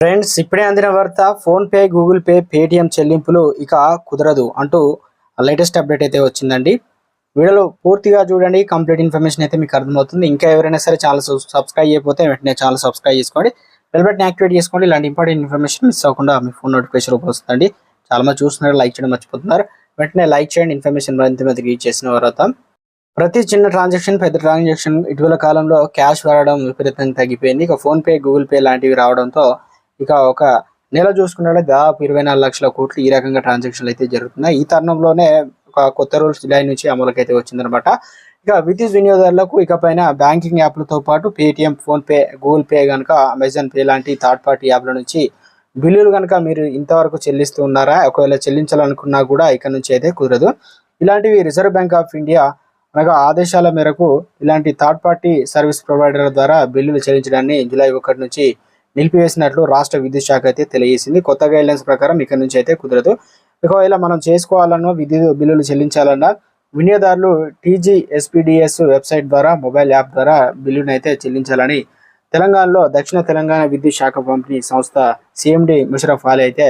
Friends, ఇప్పుడే అందిన వార్త. Phone pay, Google pay, Paytm చెల్లింపులు ఇక కుదరదు అంటూ లేటెస్ట్ అప్డేట్ అయితే వచ్చిందండి. వీడియోలో పూర్తిగా చూడండి, కంప్లీట్ ఇన్ఫర్మేషన్ అయితే మీకు అర్థమవుతుంది. ఇంకా ఎవరైనా సరే ఛానల్ సబ్స్క్రైబ్ చేయకపోతే వెంటనే ఛానల్ సబ్స్క్రైబ్ చేసుకోండి, బెల్ బటన్ యాక్టివేట్ చేసుకోండి. ఇలాంటి ఇంపార్టెంట్ ఇన్ఫర్మేషన్ మిస్ అవ్వకుండా మీ ఫోన్ నోటిఫికేషన్ వస్తుందండి. చాలా మంది చూస్తున్నారు, లైక్ చేయడం మర్చిపోతున్నారు. వెంటనే లైక్ చేయండి. ఇన్ఫర్మేషన్ మరింత మందికి రీచ్ చేసిన తర్వాత ప్రతి చిన్న ట్రాన్సాక్షన్, పెద్ద ట్రాన్సాక్షన్ ఇటీవల కాలంలో క్యాష్ వాడడం విపరీతంగా తగ్గిపోయింది. ఇక ఫోన్ పే, గూగుల్ పే లాంటివి రావడంతో ఇక ఒక నెల చూసుకున్నట్లయితే దాదాపు 24 లక్షల కోట్లు ఈ రకంగా ట్రాన్సాక్షన్లు అయితే జరుగుతున్నాయి. ఈ తరుణంలోనే ఒక కొత్త రూల్స్ జులై నుంచి అమలుకైతే వచ్చిందనమాట. ఇక విద్యుత్ వినియోగదారులకు ఇకపైన బ్యాంకింగ్ యాప్లతో పాటు Paytm, phone pay, Google pay కనుక అమెజాన్ పే లాంటి థర్డ్ పార్టీ యాప్ల నుంచి బిల్లులు కనుక మీరు ఇంతవరకు చెల్లిస్తూ ఉన్నారా, ఒకవేళ చెల్లించాలనుకున్నా కూడా ఇక నుంచి అయితే కుదరదు. ఇలాంటివి రిజర్వ్ బ్యాంక్ ఆఫ్ ఇండియా అనగా ఆదేశాల మేరకు ఇలాంటి థర్డ్ పార్టీ సర్వీస్ ప్రొవైడర్ల ద్వారా బిల్లులు చెల్లించడాన్ని జూలై 1 నుంచి నిలిపివేసినట్లు రాష్ట్ర విద్యుత్ శాఖ అయితే తెలియజేసింది. కొత్త గైడ్లైన్స్ ప్రకారం ఇక నుంచి అయితే కుదరదు. ఒకవేళ మనం చేసుకోవాలన్నా, విద్యుత్ బిల్లులు చెల్లించాలన్నా వినియోగదారులు టీజీఎస్పీడీఎస్ వెబ్సైట్ ద్వారా, మొబైల్ యాప్ ద్వారా బిల్లును అయితే చెల్లించాలని తెలంగాణలో దక్షిణ తెలంగాణ విద్యుత్ శాఖ పంపిణీ సంస్థ సిఎండి ముషరఫ్ అలీ అయితే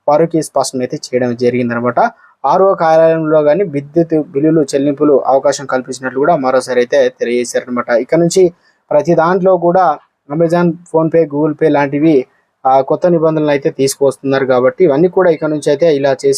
వారికి స్పష్టం అయితే చేయడం జరిగిందనమాట. ఆర్ఓ కార్యాలయంలో కానీ విద్యుత్ బిల్లులు చెల్లింపులు అవకాశం కల్పించినట్లు కూడా మరోసారి అయితే తెలియజేశారనమాట. ఇక నుంచి ప్రతి దాంట్లో కూడా అమెజాన్, ఫోన్పే, గూగుల్ పే లాంటివి కొత్త నిబంధనలు అయితే తీసుకువస్తున్నారు కాబట్టి ఇవన్నీ కూడా ఇక నుంచి అయితే ఇలా చేసే